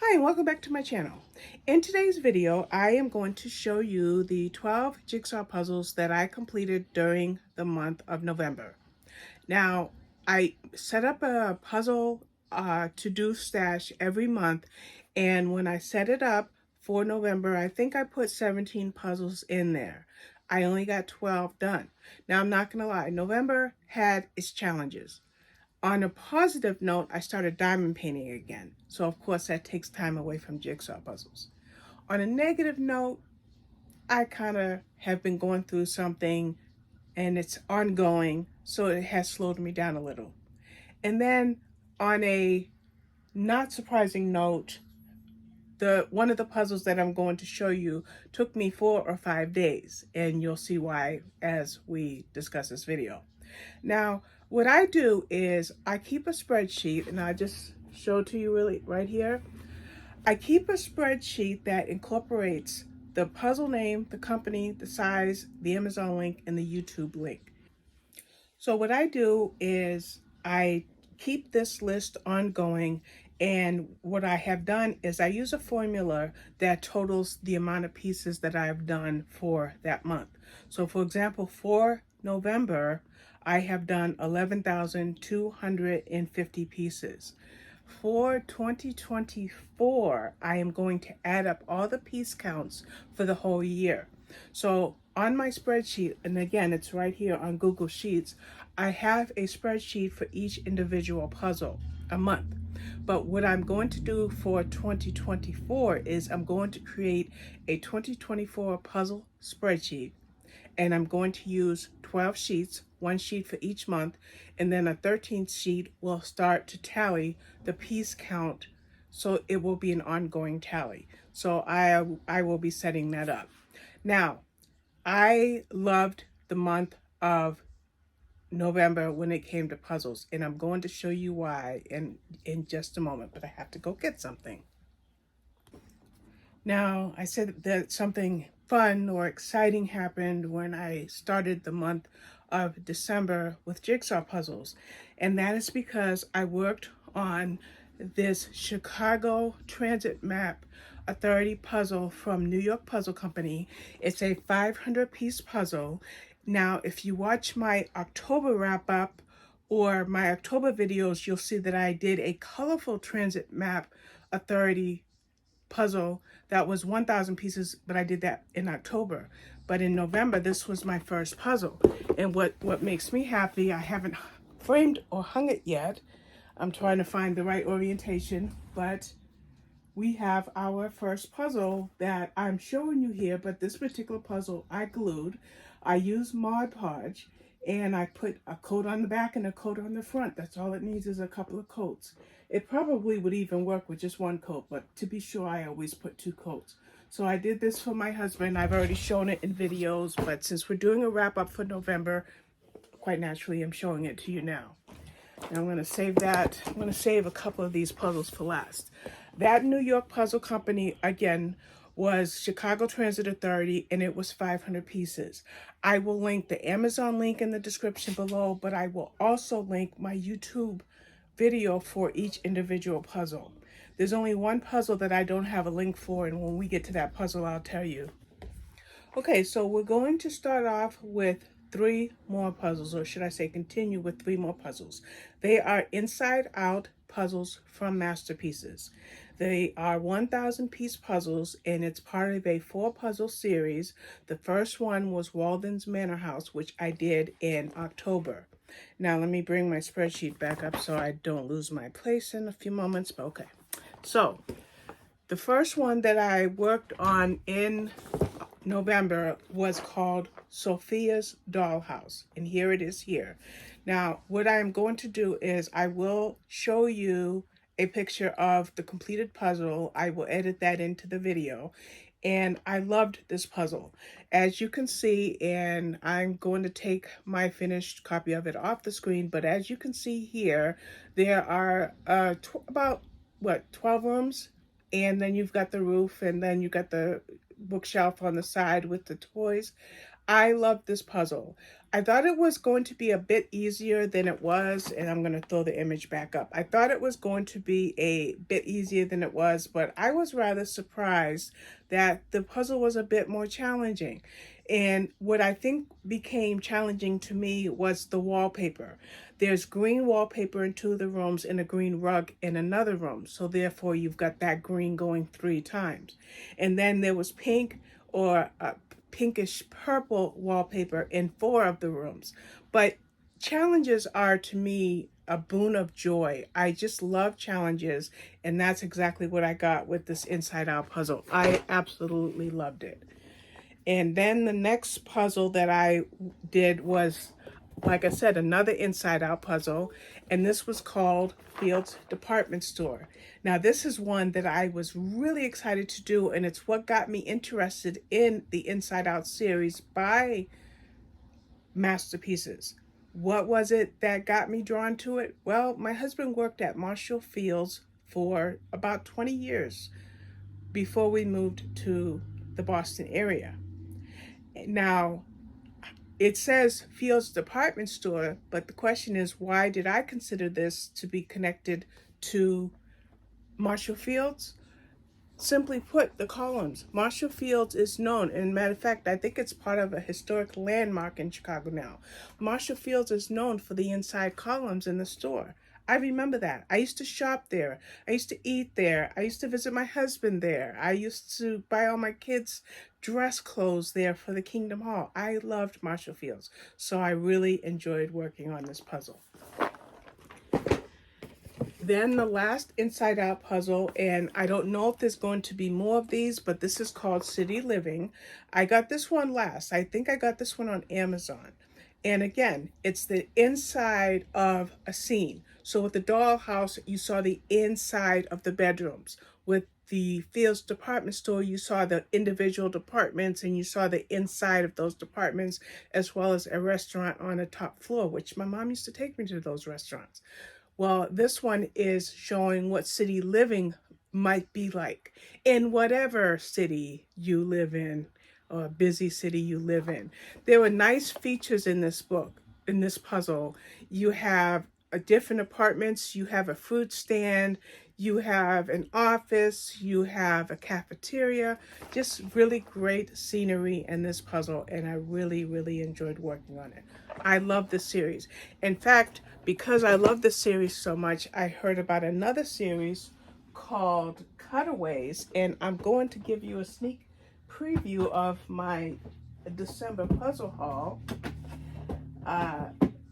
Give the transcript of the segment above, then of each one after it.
Hi, and welcome back to my channel. In today's video, I am going to show you the 12 jigsaw puzzles that I completed during the month of November. Now, I set up a puzzle to-do stash every month, and when I set it up for November, I think I put 17 puzzles in there. I only got 12 done. Now, I'm not going to lie, November had its challenges. On a positive note, I started diamond painting again. So of course that takes time away from jigsaw puzzles. On a negative note, I kind of have been going through something and it's ongoing, so it has slowed me down a little. And then on a not surprising note, one of the puzzles that I'm going to show you took me 4 or 5 days, and you'll see why as we discuss this video. Now, what I do is I keep a spreadsheet, and I just show it to you really right here. I keep a spreadsheet that incorporates the puzzle name, the company, the size, the Amazon link, and the YouTube link. So what I do is I keep this list ongoing, and what I have done is I use a formula that totals the amount of pieces that I've done for that month. So for example, for November, I have done 11,250 pieces. For 2024, I am going to add up all the piece counts for the whole year. So on my spreadsheet, and again, it's right here on Google Sheets, I have a spreadsheet for each individual puzzle a month. But what I'm going to do for 2024 is I'm going to create a 2024 puzzle spreadsheet, and I'm going to use 12 sheets, one sheet for each month, and then a 13th sheet will start to tally the piece count, so it will be an ongoing tally. So I will be setting that up. Now, I loved the month of November when it came to puzzles, and I'm going to show you why in just a moment, but I have to go get something. Now, I said that something fun or exciting happened when I started the month of December with jigsaw puzzles, and that is because I worked on this Chicago Transit Map Authority puzzle from New York Puzzle Company. It's a 500-piece puzzle. Now, if you watch my October wrap-up or my October videos, you'll see that I did a colorful Transit Map Authority puzzle that was 1,000 pieces, but I did that in October. But in November, this was my first puzzle. And what makes me happy, I haven't framed or hung it yet. I'm trying to find the right orientation, but we have our first puzzle that I'm showing you here, but this particular puzzle I glued. I used Mod Podge, and I put a coat on the back and a coat on the front. That's all it needs is a couple of coats. It probably would even work with just one coat, but to be sure, I always put 2 coats. So I did this for my husband. I've already shown it in videos, but since we're doing a wrap up for November, quite naturally, I'm showing it to you now. Now I'm going to save that. I'm going to save a couple of these puzzles for last. That New York Puzzle Company, again, was Chicago Transit Authority, and it was 500 pieces. I will link the Amazon link in the description below, but I will also link my YouTube video for each individual puzzle. There's only one puzzle that I don't have a link for, and when we get to that puzzle, I'll tell you. Okay, so we're going to start off with 3 more puzzles, or should I say continue with 3 more puzzles. They are inside out puzzles from Masterpieces. They are 1,000-piece puzzles, and it's part of a 4-puzzle series. The first one was Walden's Manor House, which I did in October. Now let me bring my spreadsheet back up so I don't lose my place in a few moments, but okay. So the first one that I worked on in November was called Sophia's Dollhouse, and here it is here. Now, what I'm going to do is I will show you a picture of the completed puzzle. I will edit that into the video, and I loved this puzzle. As you can see, and I'm going to take my finished copy of it off the screen, but as you can see here, there are about, 12 rooms, and then you've got the roof, and then you got the bookshelf on the side with the toys. I love this puzzle. I thought it was going to be a bit easier than it was, and I'm going to throw the image back up. I thought it was going to be a bit easier than it was, but I was rather surprised that the puzzle was a bit more challenging. And what I think became challenging to me was the wallpaper. There's green wallpaper in 2 of the rooms and a green rug in another room. So therefore you've got that green going 3 times. And then there was pink or pinkish purple wallpaper in 4 of the rooms. But challenges are to me a boon of joy. I just love challenges, and that's exactly what I got with this Inside Out puzzle. I absolutely loved it. And then the next puzzle that I did was, like I said, another Inside Out puzzle, and this was called Fields Department Store. Now, this is one that I was really excited to do, and it's what got me interested in the Inside Out series by Masterpieces. What was it that got me drawn to it? Well, my husband worked at Marshall Fields for about 20 years before we moved to the Boston area. Now, it says Fields Department Store, but the question is, why did I consider this to be connected to Marshall Fields? Simply put, the columns. Marshall Fields is known, and matter of fact, I think it's part of a historic landmark in Chicago now. Marshall Fields is known for the inside columns in the store. I remember that. I used to shop there. I used to eat there. I used to visit my husband there. I used to buy all my kids' dress clothes there for the Kingdom Hall. I loved Marshall Fields, so I really enjoyed working on this puzzle. Then the last Inside Out puzzle, and I don't know if there's going to be more of these, but this is called City Living. I got this one last. I think I got this one on Amazon. And again, it's the inside of a scene. So with the dollhouse, you saw the inside of the bedrooms. With the Fields Department Store, you saw the individual departments and you saw the inside of those departments, as well as a restaurant on the top floor, which my mom used to take me to those restaurants. Well, this one is showing what city living might be like in whatever city you live in, or busy city you live in. There were nice features in this book, in this puzzle. You have different apartments, you have a fruit stand, you have an office, you have a cafeteria, just really great scenery in this puzzle, and I really, really enjoyed working on it. I love this series. In fact, because I love this series so much, I heard about another series called Cutaways, and I'm going to give you a sneak preview of my December puzzle haul.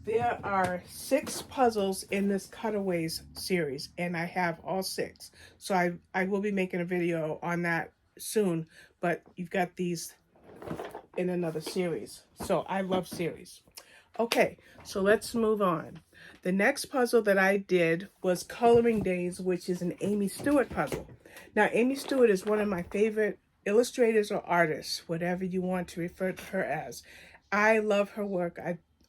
There are 6 puzzles in this Cutaways series, and I have all 6. So I will be making a video on that soon, but you've got these in another series. So I love series. Okay, so let's move on. The next puzzle that I did was Coloring Days, which is an Amy Stewart puzzle. Now, Amy Stewart is one of my favorite illustrators or artists, whatever you want to refer to her as. I love her work.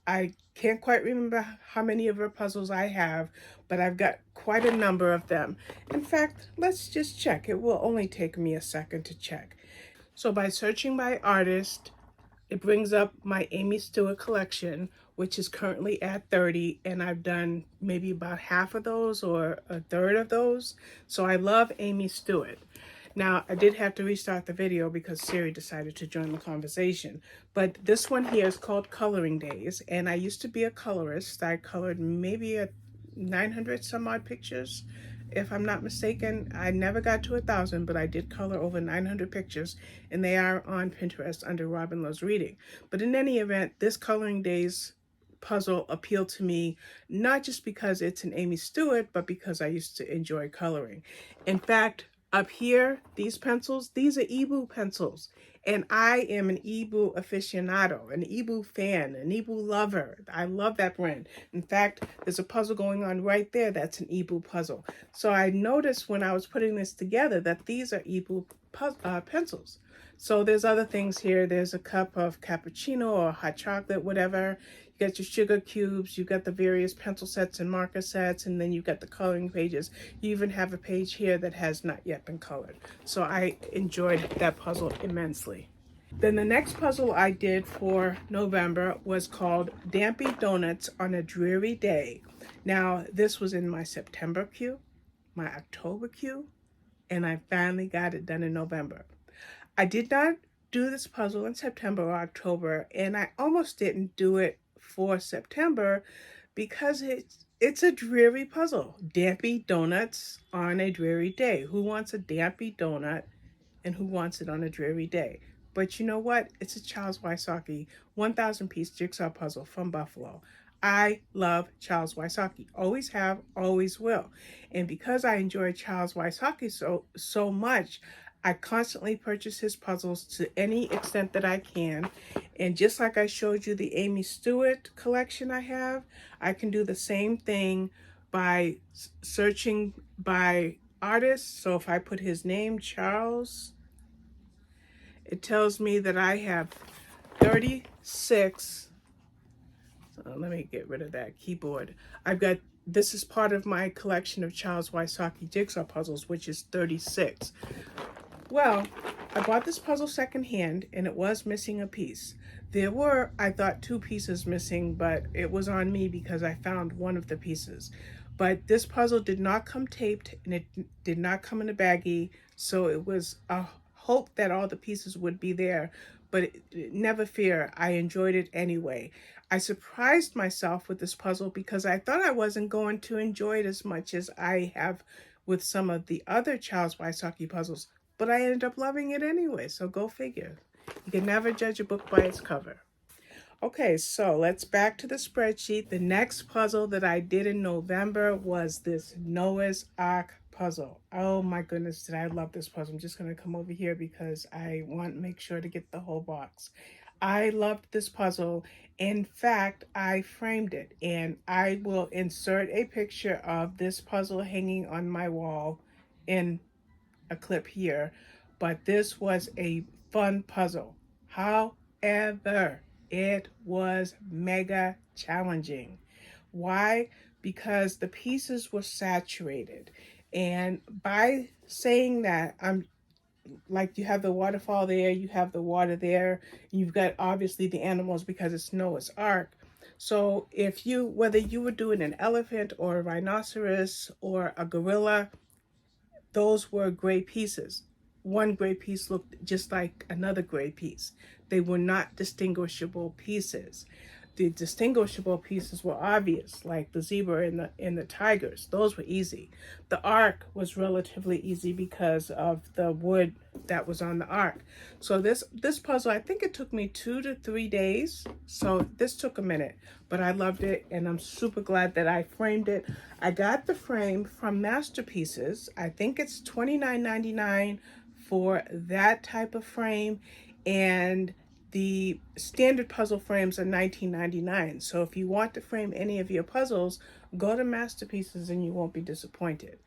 I can't quite remember how many of her puzzles I have, but I've got quite a number of them. In fact, let's just check. It will only take me a second to check. So by searching by artist, it brings up my Amy Stewart collection, which is currently at 30, and I've done maybe about half of those or a third of those. So I love Amy Stewart. Now, I did have to restart the video because Siri decided to join the conversation. But this one here is called Coloring Days, and I used to be a colorist. I colored maybe 900 some odd pictures, if I'm not mistaken. I never got to 1,000, but I did color over 900 pictures, and they are on Pinterest under Robin Loves Reading. But in any event, this Coloring Days puzzle appealed to me, not just because it's an Amy Stewart, but because I used to enjoy coloring. In fact, up here, these pencils, these are Ebu pencils. And I am an Ebu aficionado, an Ebu fan, an Ebu lover. I love that brand. In fact, there's a puzzle going on right there that's an Ebu puzzle. So I noticed when I was putting this together that these are Ebu pencils. So there's other things here. There's a cup of cappuccino or hot chocolate, whatever. You got your sugar cubes, you got the various pencil sets and marker sets, and then you got the coloring pages. You even have a page here that has not yet been colored. So I enjoyed that puzzle immensely. Then the next puzzle I did for November was called Dampy Donuts on a Dreary Day. Now, this was in my September queue, my October queue, and I finally got it done in November. I did not do this puzzle in September or October, and I almost didn't do it for September because it's a dreary puzzle. Dampy donuts on a dreary day. Who wants a dampy donut and who wants it on a dreary day? But you know what? It's a Charles Wysocki 1,000 piece jigsaw puzzle from Buffalo. I love Charles Wysocki. Always have, always will. And because I enjoy Charles Wysocki so much, I constantly purchase his puzzles to any extent that I can. And just like I showed you the Amy Stewart collection I have, I can do the same thing by searching by artist. So if I put his name, Charles, it tells me that I have 36. So let me get rid of that keyboard. This is part of my collection of Charles Wysocki jigsaw puzzles, which is 36. Well, I bought this puzzle secondhand and it was missing a piece. There were, I thought, 2 pieces missing, but it was on me because I found one of the pieces. But this puzzle did not come taped and it did not come in a baggie, so it was a hope that all the pieces would be there. But never fear, I enjoyed it anyway. I surprised myself with this puzzle because I thought I wasn't going to enjoy it as much as I have with some of the other Charles Wysocki puzzles, but I ended up loving it anyway, so go figure. You can never judge a book by its cover. Okay, so let's back to the spreadsheet. The next puzzle that I did in November was this Noah's Ark puzzle. Oh my goodness, did I love this puzzle. I'm just going to come over here because I want to make sure to get the whole box. I loved this puzzle. In fact, I framed it, and I will insert a picture of this puzzle hanging on my wall in a clip here. But this was a fun puzzle. However, it was mega challenging. Why? Because the pieces were saturated. And by saying that, I'm like, you have the waterfall there, you have the water there, you've got obviously the animals because it's Noah's Ark. So if you, whether you were doing an elephant or a rhinoceros or a gorilla, those were gray pieces. One gray piece looked just like another gray piece. They were not distinguishable pieces. The distinguishable pieces were obvious, like the zebra and the tigers. Those were easy. The ark was relatively easy because of the wood that was on the ark. So this puzzle, I think it took me 2 to 3 days. So this took a minute, but I loved it, and I'm super glad that I framed it. I got the frame from Masterpieces. I think it's $29.99 for that type of frame, and the standard puzzle frames are $19.99. So if you want to frame any of your puzzles, go to Masterpieces and you won't be disappointed.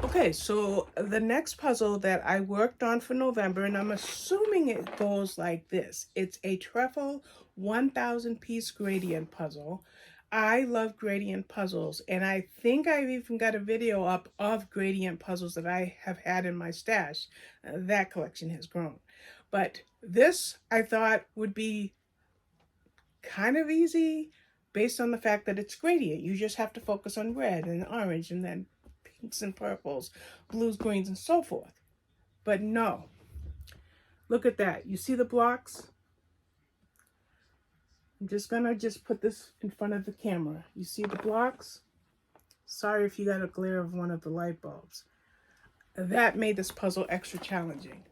Okay, so the next puzzle that I worked on for November, and I'm assuming it goes like this. It's a Truffle 1,000 piece gradient puzzle. I love gradient puzzles, and I think I've even got a video up of gradient puzzles that I have had in my stash. That collection has grown. But this, I thought, would be kind of easy based on the fact that it's gradient. You just have to focus on red and orange and then pinks and purples, blues, greens, and so forth. But no. Look at that. You see the blocks? I'm just going to put this in front of the camera. You see the blocks? Sorry if you got a glare of one of the light bulbs. That made this puzzle extra challenging.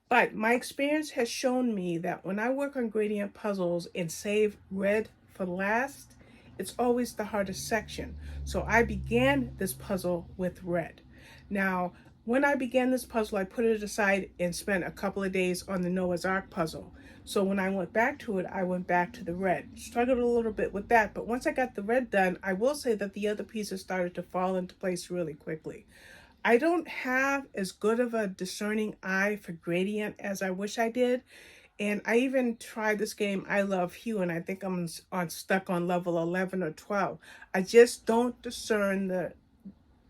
But my experience has shown me that when I work on gradient puzzles and save red for last, it's always the hardest section. So I began this puzzle with red. Now, when I began this puzzle, I put it aside and spent a couple of days on the Noah's Ark puzzle. So when I went back to it, I went back to the red. Struggled a little bit with that, but once I got the red done, I will say that the other pieces started to fall into place really quickly. I don't have as good of a discerning eye for gradient as I wish I did. And I even tried this game, I Love Hue, and I think I'm stuck on level 11 or 12. I just don't discern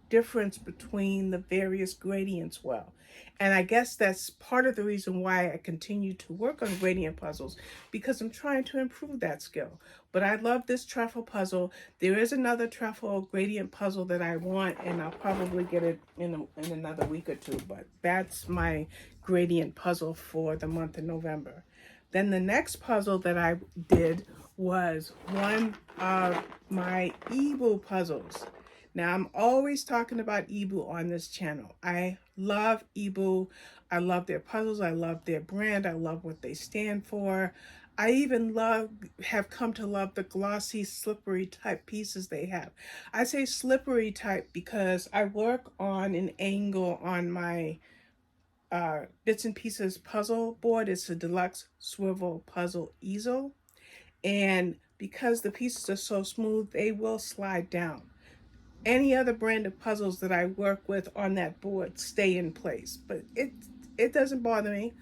difference between the various gradients well. And I guess that's part of the reason why I continue to work on gradient puzzles, because I'm trying to improve that skill. But I love this truffle puzzle. There is another truffle gradient puzzle that I want, and I'll probably get it in another week or two. But that's my gradient puzzle for the month of November. Then the next puzzle that I did was one of my Ebu puzzles. Now, I'm always talking about Ebu on this channel. I love Ebu. I love their puzzles. I love their brand. I love what they stand for. I even have come to love the glossy, slippery type pieces they have. I say slippery type because I work on an angle on my bits and pieces puzzle board. It's a deluxe swivel puzzle easel. And because the pieces are so smooth, they will slide down. Any other brand of puzzles that I work with on that board stay in place, but it doesn't bother me.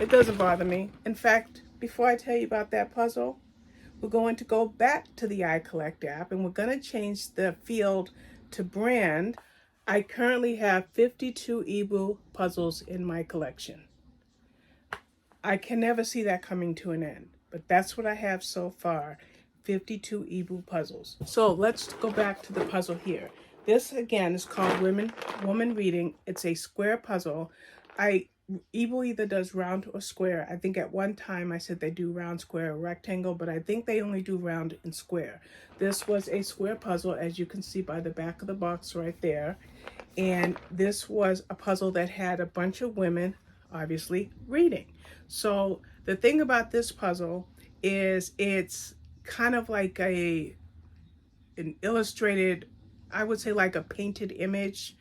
It doesn't bother me. In fact, before I tell you about that puzzle, we're going to go back to the iCollect app, and we're going to change the field to brand. I currently have 52 Ebu puzzles in my collection. I can never see that coming to an end, but that's what I have so far. 52 Ebu puzzles. So let's go back to the puzzle here. This again is called Woman Reading. It's a square puzzle. Ebu either does round or square. I think at one time I said they do round, square, or rectangle, but I think they only do round and square. This was a square puzzle, as you can see by the back of the box right there. And this was a puzzle that had a bunch of women, obviously, reading. So the thing about this puzzle is it's kind of like an illustrated, I would say like a painted image,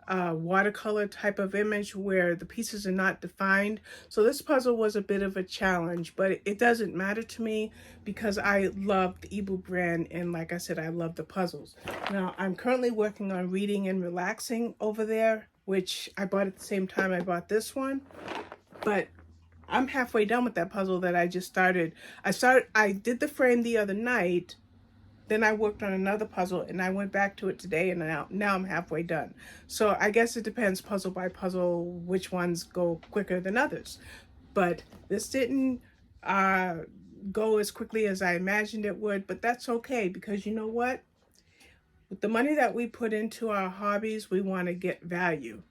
watercolor type of image where the pieces are not defined. So this puzzle was a bit of a challenge, but it doesn't matter to me because I love the Ebu brand, and like I said, I love the puzzles. Now I'm currently working on Reading and Relaxing over there, which I bought at the same time I bought this one, but I'm halfway done with that puzzle that I just started. I did the frame the other night, then I worked on another puzzle, and I went back to it today, and now I'm halfway done. So I guess it depends puzzle by puzzle which ones go quicker than others. But this didn't go as quickly as I imagined it would, but that's okay, because you know what? With the money that we put into our hobbies, we want to get value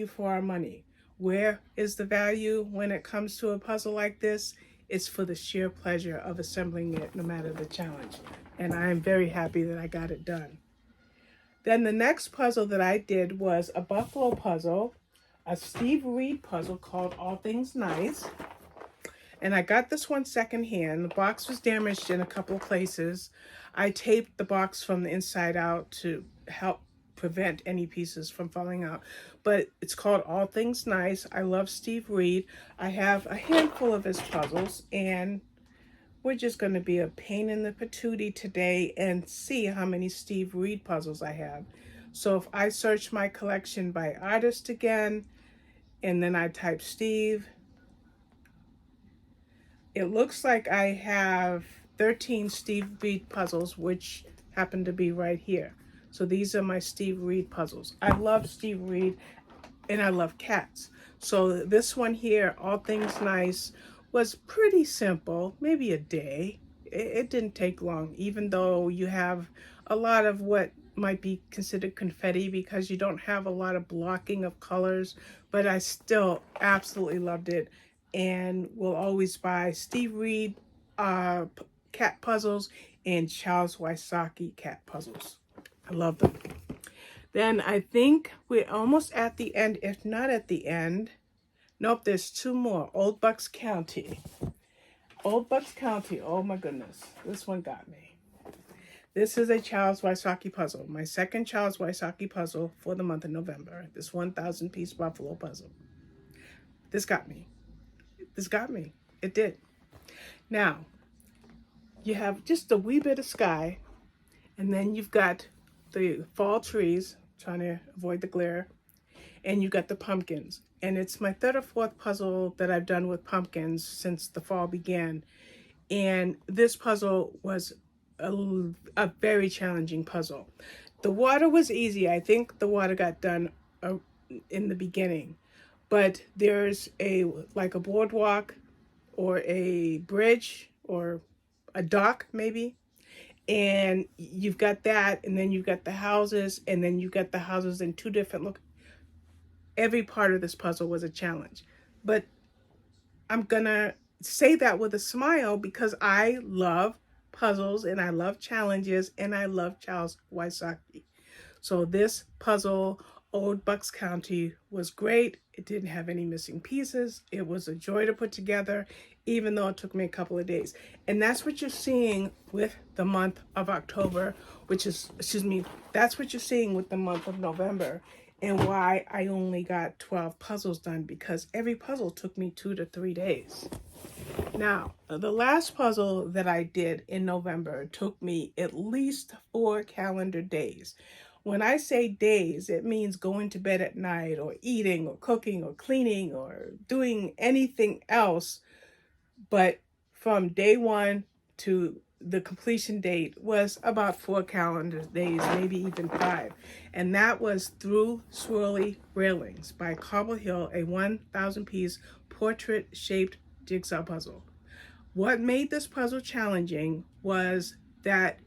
for our money. Where is the value when it comes to a puzzle like this? It's for the sheer pleasure of assembling it, no matter the challenge. And I'm very happy that I got it done. Then the next puzzle that I did was a buffalo puzzle, a Steve Reed puzzle called All Things Nice. And I got this one secondhand. The box was damaged in a couple of places. I taped the box from the inside out to help prevent any pieces from falling out. But it's called All Things Nice. I love Steve Reed. I have a handful of his puzzles, and we're just going to be a pain in the patootie today and see how many Steve Reed puzzles I have. So if I search my collection by artist again, and then I type Steve, it looks like I have 13 Steve Reed puzzles, which happen to be right here. So these are my Steve Reed puzzles. I love Steve Reed, and I love cats. So this one here, All Things Nice, was pretty simple, maybe a day. It didn't take long, even though you have a lot of what might be considered confetti because you don't have a lot of blocking of colors, but I still absolutely loved it and will always buy Steve Reed cat puzzles and Charles Wysocki cat puzzles. I love them. Then I think we're almost at the end, if not at the end. Nope, there's two more. Old Bucks County. Old Bucks County, oh my goodness. This one got me. This is a Charles Wysocki puzzle. My second Charles Wysocki puzzle for the month of November. This 1,000 piece buffalo puzzle. This got me. This got me. It did. Now, you have just a wee bit of sky, and then you've got the fall trees, trying to avoid the glare, and you got the pumpkins. And it's my third or fourth puzzle that I've done with pumpkins since the fall began. And this puzzle was a very challenging puzzle. The water was easy. I think the water got done in the beginning, but there's a like a boardwalk or a bridge or a dock maybe, and you've got that, and then you've got the houses, and then you've got the houses in two different look. Every part of this puzzle was a challenge, but I'm gonna say that with a smile because I love puzzles and I love challenges and I love Charles Wysocki. So this puzzle, Old Bucks County, was great. It didn't have any missing pieces. It was a joy to put together, even though it took me a couple of days. And that's what you're seeing with the month of October, which is, excuse me, that's what you're seeing with the month of November, and why I only got 12 puzzles done, because every puzzle took me 2 to 3 days. Now, the last puzzle that I did in November took me at least 4 calendar days. When I say days, it means going to bed at night or eating or cooking or cleaning or doing anything else. But from day one to the completion date was about 4 calendar days, maybe even 5. And that was through Swirly Railings by Cobble Hill, a 1,000 piece portrait shaped jigsaw puzzle. What made this puzzle challenging was that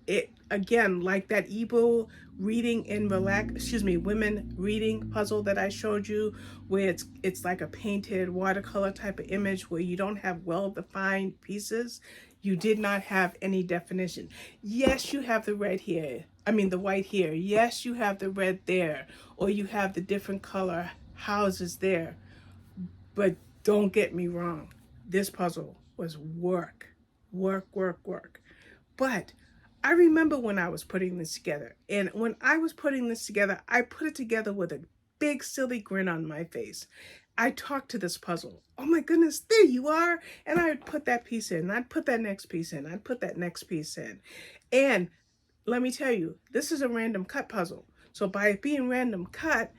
it, again, like that Igbo reading and women reading puzzle that I showed you, where it's like a painted watercolor type of image where you don't have well-defined pieces. You did not have any definition. Yes, you have the red here. I mean, the white here. Yes, you have the red there, or you have the different color houses there. But don't get me wrong. This puzzle was work. But I remember when I was putting this together. And when I was putting this together, I put it together with a big silly grin on my face. I talked to this puzzle. Oh my goodness, there you are. And I would put that piece in. I'd put that next piece in. I'd put that next piece in. And let me tell you, this is a random cut puzzle. So by it being random cut,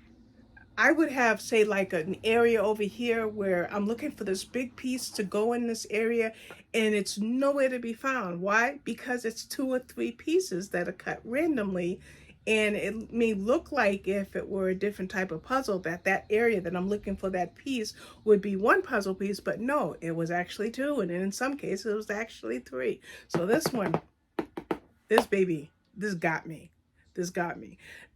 I would have, say, like an area over here where I'm looking for this big piece to go in this area, and it's nowhere to be found. Why? Because it's 2 or 3 pieces that are cut randomly, and it may look like if it were a different type of puzzle that area that I'm looking for that piece would be 1 puzzle piece, but no, it was actually 2, and in some cases it was actually 3. So this one, this baby, this got me.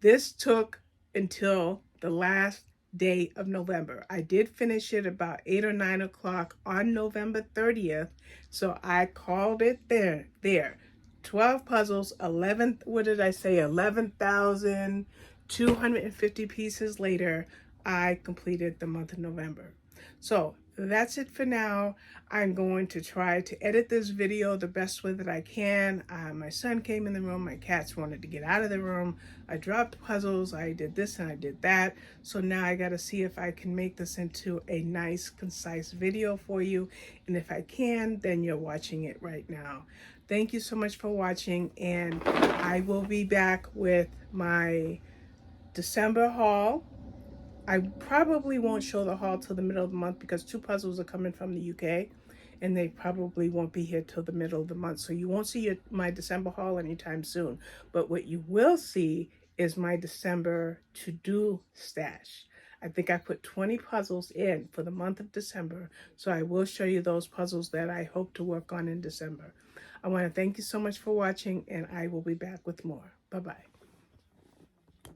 This took until the last day of November. I did finish it about 8 or 9 o'clock on November 30th. So I called it there. 12 puzzles, 11,250 pieces later, I completed the month of November. So that's it for now. I'm going to try to edit this video the best way that I can. My son came in the room. My cats wanted to get out of the room. I dropped puzzles. I did this and I did that. So now I got to see if I can make this into a nice, concise video for you. And if I can, then you're watching it right now. Thank you so much for watching. And I will be back with my December haul. I probably won't show the haul till the middle of the month because 2 puzzles are coming from the UK and they probably won't be here till the middle of the month. So you won't see my December haul anytime soon. But what you will see is my December to-do stash. I think I put 20 puzzles in for the month of December. So I will show you those puzzles that I hope to work on in December. I want to thank you so much for watching, and I will be back with more. Bye-bye.